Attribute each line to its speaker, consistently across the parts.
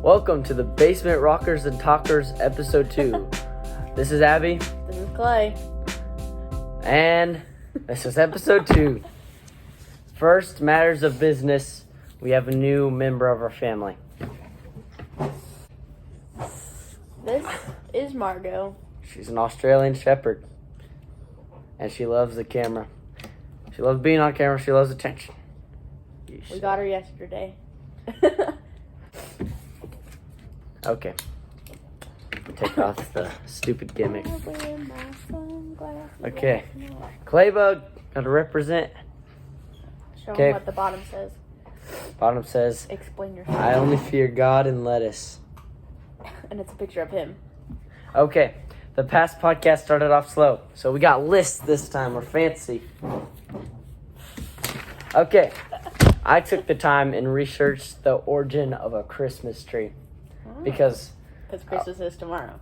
Speaker 1: Welcome to the Basement Rockers and Talkers episode 2. This is Abby.
Speaker 2: This is Clay.
Speaker 1: And this is episode 2. First, matters of business. We have a new member of our family.
Speaker 2: This is Margot.
Speaker 1: She's an Australian Shepherd. And she loves the camera. She loves being on camera. She loves attention.
Speaker 2: We got her yesterday.
Speaker 1: Okay. Take off the stupid gimmick. Okay. Claybug, gotta represent.
Speaker 2: Show
Speaker 1: Okay.
Speaker 2: them what the bottom says.
Speaker 1: Bottom says,
Speaker 2: Explain yourself.
Speaker 1: I only fear God and lettuce.
Speaker 2: And it's a picture of him.
Speaker 1: Okay. The past podcast started off slow, so we got lists this time. We're fancy. Okay. I took the time and researched the origin of a Christmas tree. Because
Speaker 2: Christmas is tomorrow.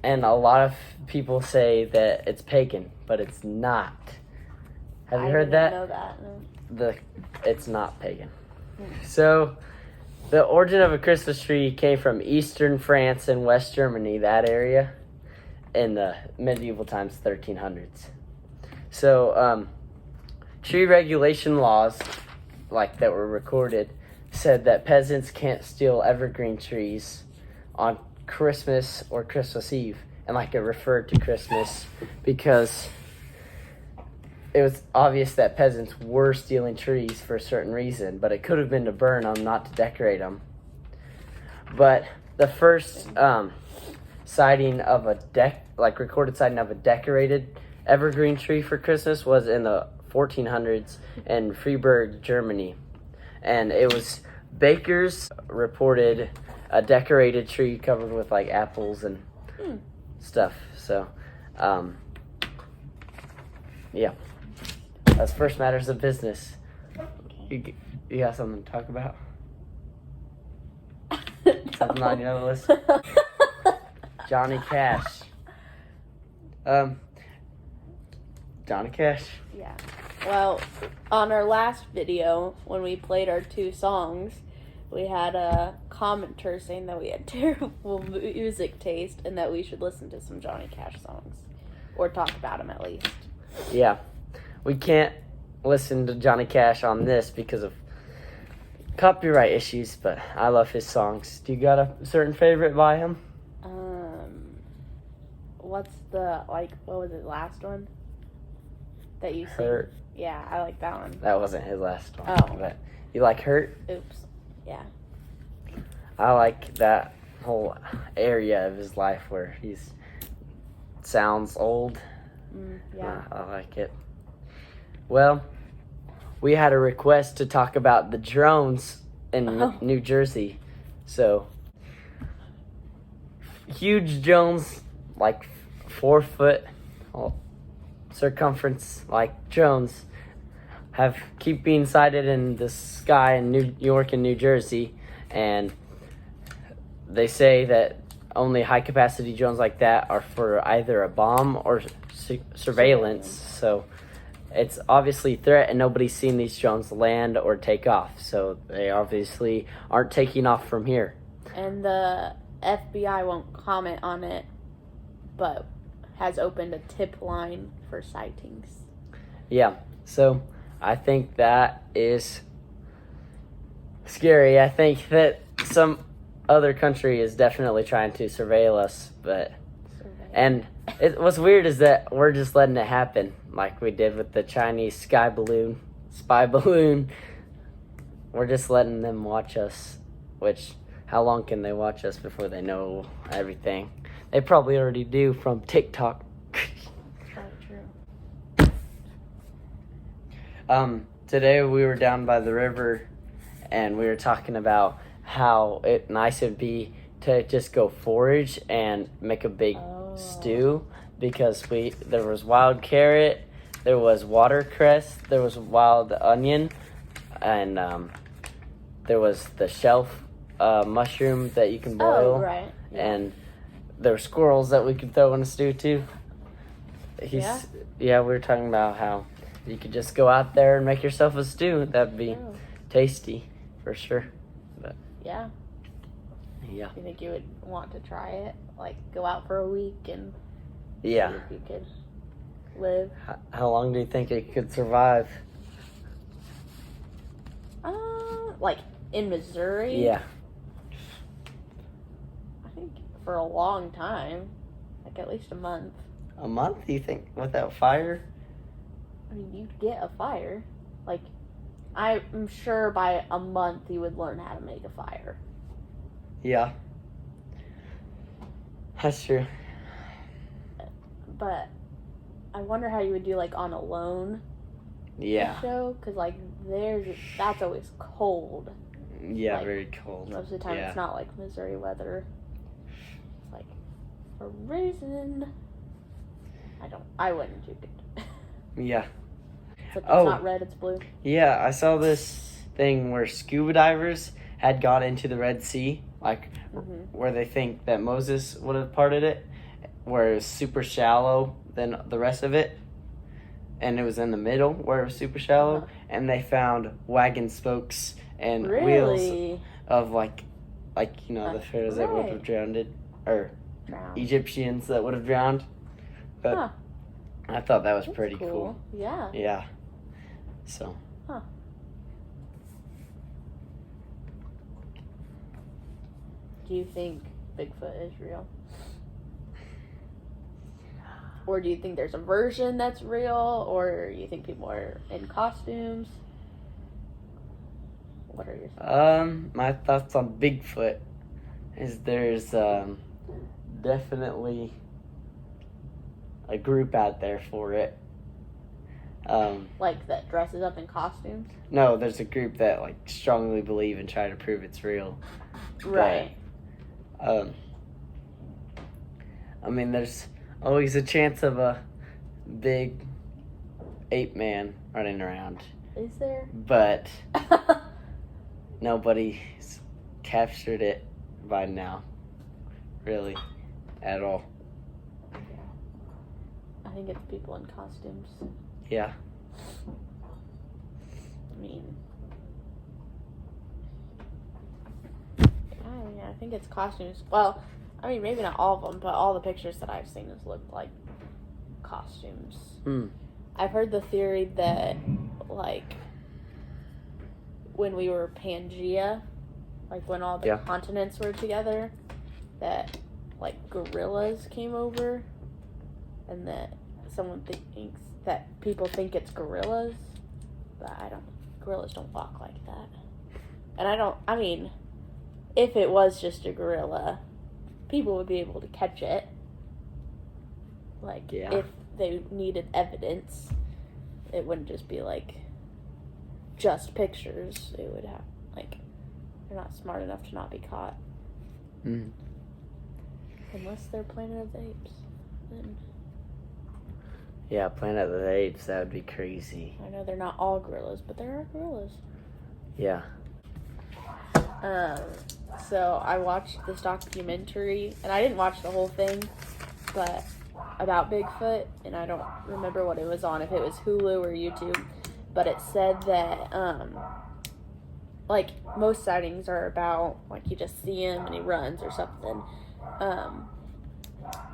Speaker 1: and a lot of people say that it's pagan, but it's not. Have you heard that?
Speaker 2: I didn't know that.
Speaker 1: It's not pagan. So, the origin of a Christmas tree came from eastern France and West Germany, that area, in the medieval times, 1300s. So, tree regulation laws, like that were recorded, said that peasants can't steal evergreen trees on Christmas or Christmas Eve. And like it referred to Christmas because it was obvious that peasants were stealing trees for a certain reason, but it could have been to burn them, not to decorate them. But the first sighting of recorded sighting of a decorated evergreen tree for Christmas was in the 1400s in Freiburg, Germany. And it was bakers reported a decorated tree covered with like apples and stuff. So, yeah. That's first matters of business. You got something to talk about? Something on your list? Johnny Cash. Johnny Cash.
Speaker 2: Yeah. Well, on our last video, when we played our 2 songs, we had a commenter saying that we had terrible music taste and that we should listen to some Johnny Cash songs. Or talk about them at least.
Speaker 1: Yeah. We can't listen to Johnny Cash on this because of copyright issues, but I love his songs. Do you got a certain favorite by him?
Speaker 2: What's what was it, last one? That you sing?
Speaker 1: Hurt.
Speaker 2: Yeah, I like that one.
Speaker 1: That wasn't his last one.
Speaker 2: Oh.
Speaker 1: But you like Hurt?
Speaker 2: Oops. Yeah.
Speaker 1: I like that whole area of his life where he's sounds old.
Speaker 2: Yeah.
Speaker 1: I like it. Well, we had a request to talk about the drones in New Jersey. So, huge drones, like 4 foot circumference, like drones, keep being sighted in the sky in New York and New Jersey, and they say that only high capacity drones like that are for either a bomb or surveillance. So it's obviously a threat, and nobody's seen these drones land or take off. So they obviously aren't taking off from here.
Speaker 2: And the FBI won't comment on it, but has opened a tip line for sightings.
Speaker 1: Yeah, so I think that is scary. I think that some other country is definitely trying to surveil us, and what's weird is that we're just letting it happen, like we did with the Chinese spy balloon. We're just letting them watch us, which, how long can they watch us before they know everything? They probably already do from TikTok.
Speaker 2: Probably true.
Speaker 1: Today we were down by the river, and we were talking about how nice it'd be to just go forage and make a big stew, because there was wild carrot, there was watercress, there was wild onion, and there was the shelf mushroom that you can boil.
Speaker 2: Oh, right. Yeah.
Speaker 1: And there were squirrels that we could throw in a stew too. Yeah, we were talking about how you could just go out there and make yourself a stew. That'd be tasty for sure. But
Speaker 2: yeah.
Speaker 1: Yeah.
Speaker 2: Do you think you would want to try it? Like, go out for a week and
Speaker 1: Yeah.
Speaker 2: see if you could live?
Speaker 1: How long do you think it could survive?
Speaker 2: Like, in Missouri?
Speaker 1: Yeah.
Speaker 2: I think for a long time. Like, at least a month.
Speaker 1: A month, you think, without fire?
Speaker 2: I mean, you'd get a fire. Like, I'm sure by a month you would learn how to make a fire.
Speaker 1: Yeah. That's true.
Speaker 2: But I wonder how you would do, like, on a lone
Speaker 1: Yeah.
Speaker 2: show. Because, like, that's always cold.
Speaker 1: Yeah,
Speaker 2: Like,
Speaker 1: very cold.
Speaker 2: Most of the time
Speaker 1: Yeah.
Speaker 2: it's not like Missouri weather. It's like, a raisin. I wouldn't do it.
Speaker 1: Yeah.
Speaker 2: It's like, it's
Speaker 1: Oh.
Speaker 2: not red, it's blue.
Speaker 1: Yeah, I saw this thing where scuba divers had gone into the Red Sea, like where they think that Moses would have parted it, where it was super shallow than the rest of it, and it was in the middle where it was super shallow,
Speaker 2: Uh-huh.
Speaker 1: and they found wagon spokes and wheels
Speaker 2: Really?
Speaker 1: of like the pharaohs that would have
Speaker 2: Right.
Speaker 1: drowned, or
Speaker 2: Drowned.
Speaker 1: Egyptians that would have drowned. But
Speaker 2: Huh.
Speaker 1: I thought that was
Speaker 2: That's
Speaker 1: pretty cool.
Speaker 2: Yeah.
Speaker 1: Yeah. So.
Speaker 2: Do you think Bigfoot is real? Or do you think there's a version that's real? Or you think people are in costumes? What are your thoughts?
Speaker 1: My thoughts on Bigfoot is there's definitely a group out there for it.
Speaker 2: Like that dresses up in costumes?
Speaker 1: No, there's a group that like strongly believe and try to prove it's real.
Speaker 2: Right.
Speaker 1: I mean, there's always a chance of a big ape man running around,
Speaker 2: Is there?
Speaker 1: but nobody's captured it by now, really, at all.
Speaker 2: I think it's people in costumes.
Speaker 1: Yeah.
Speaker 2: I think it's costumes. Well, I mean, maybe not all of them, but all the pictures that I've seen has looked like costumes. I've heard the theory that, like, when we were Pangea, like when all the continents were together, that, like, gorillas came over, and that someone thinks that people think it's gorillas, but gorillas don't walk like that. And I mean, if it was just a gorilla, people would be able to catch it. Like, if they needed evidence, it wouldn't just be, like, just pictures. It would have, like, they're not smart enough to not be caught. Unless they're Planet of the Apes. Then
Speaker 1: Yeah, Planet of the Apes, that would be crazy.
Speaker 2: I know they're not all gorillas, but there are gorillas.
Speaker 1: Yeah.
Speaker 2: So I watched this documentary, and I didn't watch the whole thing, but about Bigfoot, and I don't remember what it was on, if it was Hulu or YouTube, but it said that, like, most sightings are about, like, you just see him and he runs or something,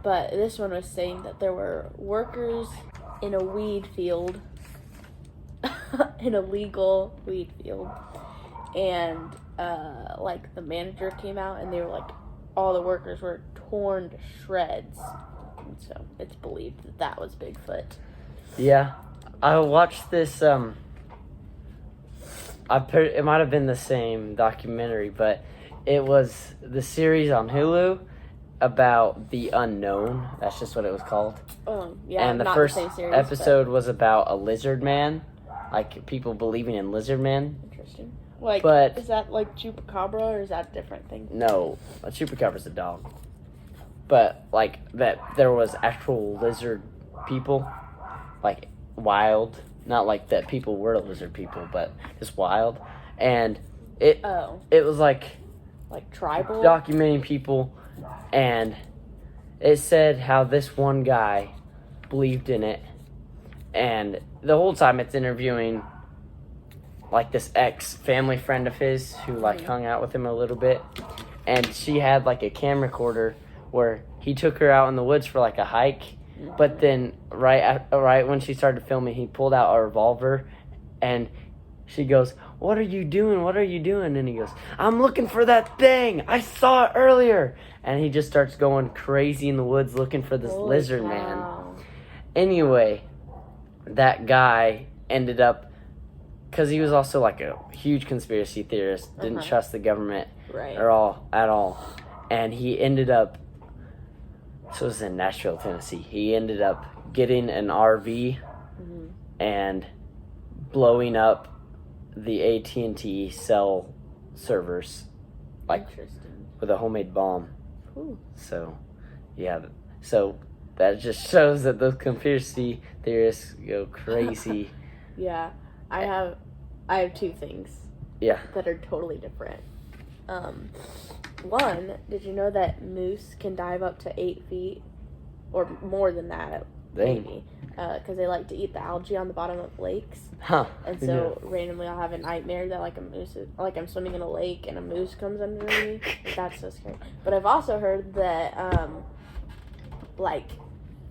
Speaker 2: but this one was saying that there were workers in a weed field, in a legal weed field, and like the manager came out and they were like, all the workers were torn to shreds, and so it's believed that that was Bigfoot.
Speaker 1: Yeah, I watched this. It might have been the same documentary, but it was the series on Hulu about the unknown. That's just what it was called.
Speaker 2: Yeah,
Speaker 1: and the
Speaker 2: not
Speaker 1: first
Speaker 2: the same series,
Speaker 1: episode was about a lizard man, like people believing in lizard men.
Speaker 2: Interesting. Like,
Speaker 1: But-
Speaker 2: is that like Chupacabra, or is that a different thing?
Speaker 1: No, a chupacabra's a dog. But like that, there was actual lizard people, like wild. Not like that people were lizard people, but just wild. And it was like
Speaker 2: tribal?
Speaker 1: documenting people, and it said how this one guy believed in it, and the whole time it's interviewing like this ex-family friend of his who like hung out with him a little bit, and she had like a camcorder where he took her out in the woods for like a hike. But then right when she started filming, he pulled out a revolver, and she goes, "What are you doing? What are you doing?" And he goes, "I'm looking for that thing. I saw it earlier." And he just starts going crazy in the woods looking for this lizard man. Anyway, that guy ended up, because he was also like a huge conspiracy theorist, didn't trust the government at all. And he ended up, so it was in Nashville, Tennessee. He ended up getting an RV and blowing up the AT&T cell servers, like with a homemade bomb.
Speaker 2: Ooh.
Speaker 1: So, yeah. So that just shows that those conspiracy theorists go crazy.
Speaker 2: Yeah, I have two things.
Speaker 1: Yeah.
Speaker 2: That are totally different. One, did you know that moose can dive up to 8 feet or more than that? Maybe. Because they like to eat the algae on the bottom of lakes.
Speaker 1: Huh.
Speaker 2: And so randomly I'll have a nightmare that like a moose is, like I'm swimming in a lake and a moose comes under me. That's so scary. But I've also heard that like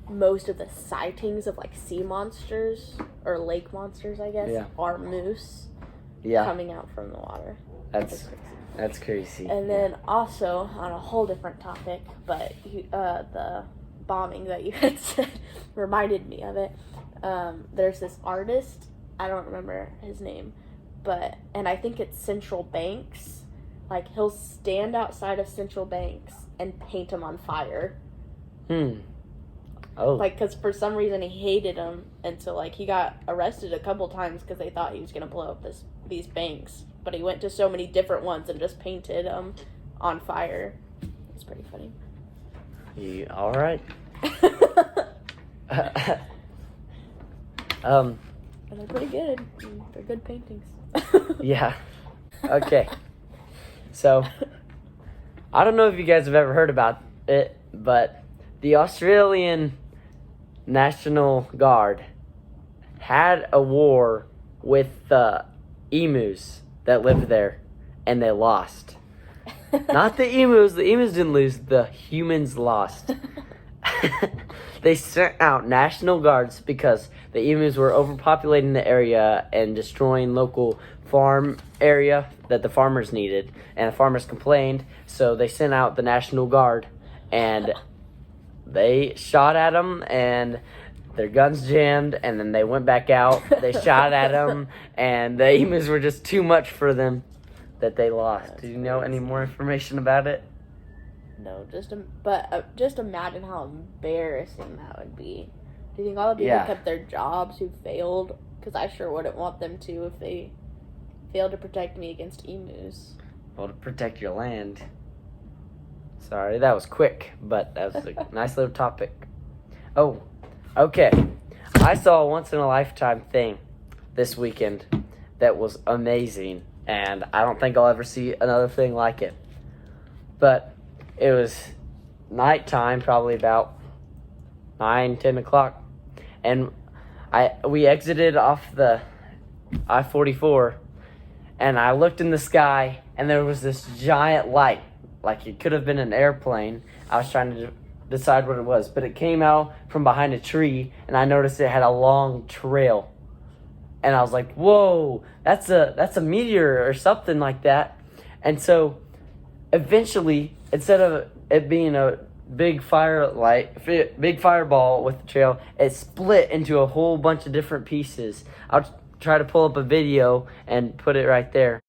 Speaker 2: most of the sightings of like sea monsters or lake monsters, I guess, are moose coming out from the water.
Speaker 1: That's crazy.
Speaker 2: And then also on a whole different topic, but the bombing that you had said reminded me of it. There's this artist, I don't remember his name, and I think it's Central Banks. Like he'll stand outside of Central Banks and paint them on fire.
Speaker 1: Oh.
Speaker 2: Like, because for some reason he hated them, and so like he got arrested a couple times because they thought he was gonna blow up these banks. But he went to so many different ones and just painted them on fire. It's pretty funny.
Speaker 1: You all right?
Speaker 2: But they're pretty good. They're good paintings.
Speaker 1: Yeah. Okay. So, I don't know if you guys have ever heard about it, but the Australian National Guard had a war with the emus that lived there, and they lost. Not the emus didn't lose, the humans lost. They sent out National Guards because the emus were overpopulating the area and destroying local farm area that the farmers needed, and the farmers complained, so they sent out the National Guard, and they shot at them, and their guns jammed, and then they went back out. They shot at them, and the emus were just too much for them that they lost. Do you know any more information about it?
Speaker 2: No, just imagine how embarrassing that would be. Do you think all the people kept their jobs who failed? Because I sure wouldn't want them to if they failed to protect me against emus.
Speaker 1: Well, to protect your land. Sorry, that was quick, but that was a nice little topic. Oh, okay. I saw a once-in-a-lifetime thing this weekend that was amazing, and I don't think I'll ever see another thing like it. But it was nighttime, probably about 9, 10 o'clock, and we exited off the I-44, and I looked in the sky, and there was this giant light, like it could have been an airplane. I was trying to decide what it was, but it came out from behind a tree, and I noticed it had a long trail, and I was like, "Whoa, that's a meteor or something like that." And so, eventually, instead of it being a big fireball with the trail, it split into a whole bunch of different pieces. I'll try to pull up a video and put it right there.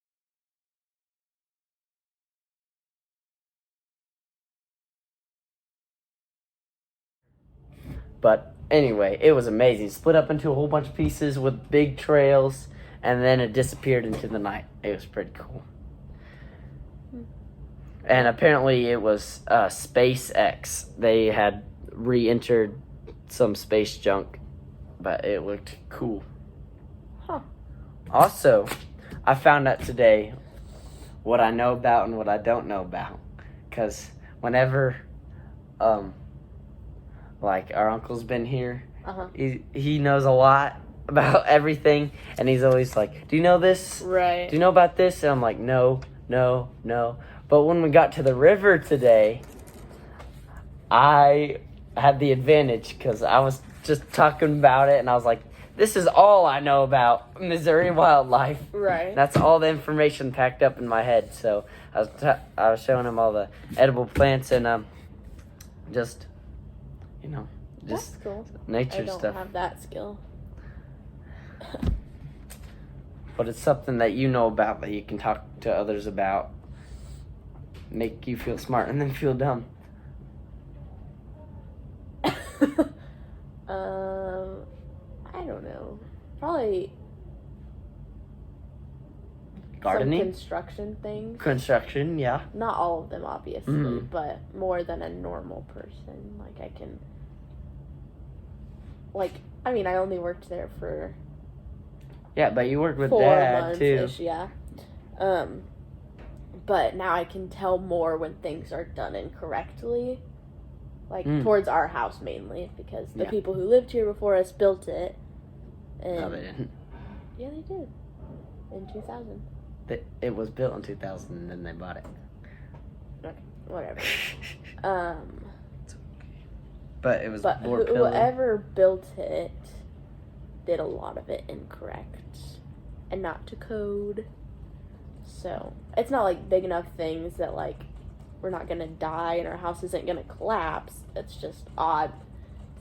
Speaker 1: But anyway, it was amazing. Split up into a whole bunch of pieces with big trails, and then it disappeared into the night. It was pretty cool. And apparently it was SpaceX. They had re-entered some space junk, but it looked cool.
Speaker 2: Huh.
Speaker 1: Also, I found out today what I know about and what I don't know about. Because whenever, like, our uncle's been here, he knows a lot about everything, and he's always like, "Do you know this?
Speaker 2: Right.
Speaker 1: Do you know about this?" And I'm like, no. But when we got to the river today, I had the advantage because I was just talking about it, and I was like, this is all I know about Missouri wildlife.
Speaker 2: Right.
Speaker 1: That's all the information packed up in my head. So I was showing him all the edible plants and just
Speaker 2: That's cool.
Speaker 1: nature
Speaker 2: I don't
Speaker 1: stuff.
Speaker 2: have that skill.
Speaker 1: But it's something that you know about that you can talk to others about, make you feel smart and then feel dumb.
Speaker 2: I don't know. Probably
Speaker 1: Gardening,
Speaker 2: some construction things.
Speaker 1: construction, yeah.
Speaker 2: Not all of them, obviously,
Speaker 1: Mhm.
Speaker 2: but more than a normal person. Like, I can. Like, I mean, I only worked there for
Speaker 1: Yeah, but you worked with
Speaker 2: 4
Speaker 1: Dad
Speaker 2: months
Speaker 1: too.
Speaker 2: ish, yeah. But now I can tell more when things are done incorrectly. Like, towards our house mainly, because the
Speaker 1: Yeah.
Speaker 2: people who lived here before us built it. And
Speaker 1: No, they didn't.
Speaker 2: yeah, they did. In 2000.
Speaker 1: It was built in 2000 and then they bought it.
Speaker 2: Okay, whatever.
Speaker 1: But it was
Speaker 2: But
Speaker 1: more pillar.
Speaker 2: whoever built it did a lot of it incorrect and not to code. So it's not like big enough things that like we're not gonna die and our house isn't gonna collapse. It's just odd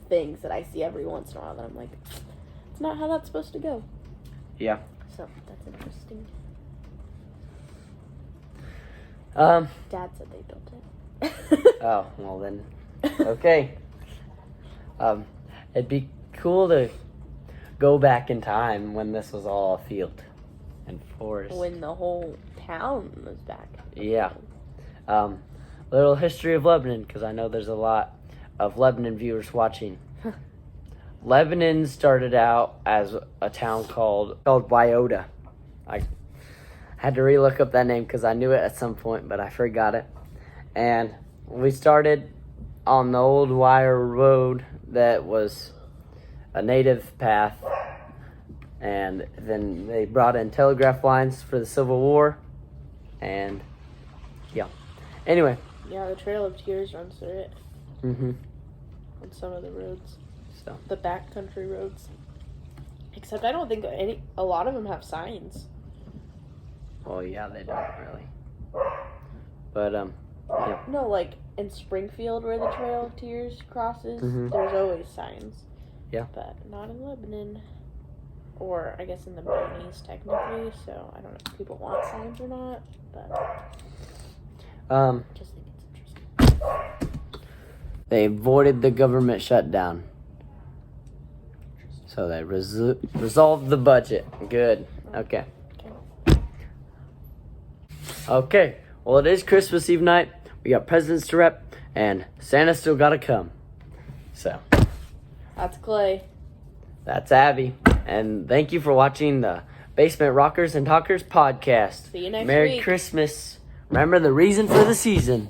Speaker 2: things that I see every once in a while that I'm like, it's not how that's supposed to go.
Speaker 1: Yeah.
Speaker 2: So that's interesting. Dad said they built it.
Speaker 1: Oh, well then. Okay. It'd be cool to go back in time when this was all a field and forest.
Speaker 2: When the whole town was back.
Speaker 1: Yeah. Little history of Lebanon, because I know there's a lot of Lebanon viewers watching. Lebanon started out as a town called Wyota. I had to relook up that name because I knew it at some point, but I forgot it. And we started on the old wire road that was a native path, and then they brought in telegraph lines for the Civil War, and yeah. Anyway.
Speaker 2: Yeah, the Trail of Tears runs through it.
Speaker 1: Mm-hmm.
Speaker 2: On some of the roads.
Speaker 1: So.
Speaker 2: The backcountry roads. Except I don't think a lot of them have signs.
Speaker 1: Well, yeah, they don't really. But, yeah.
Speaker 2: No, like in Springfield where the Trail of Tears crosses,
Speaker 1: Mhm.
Speaker 2: there's always signs.
Speaker 1: Yeah.
Speaker 2: But not in Lebanon. Or I guess in the Boonies technically, so I don't know if people want signs or not, but just think it's interesting.
Speaker 1: They avoided the government shutdown. So they resolved the budget. Good. Okay. Okay. Well, it is Christmas Eve night. We got presents to wrap, and Santa still gotta come. So.
Speaker 2: That's Clay.
Speaker 1: That's Abby. And thank you for watching the Basement Rockers and Talkers podcast.
Speaker 2: See you next
Speaker 1: Merry
Speaker 2: week.
Speaker 1: Christmas. Remember the reason for the season.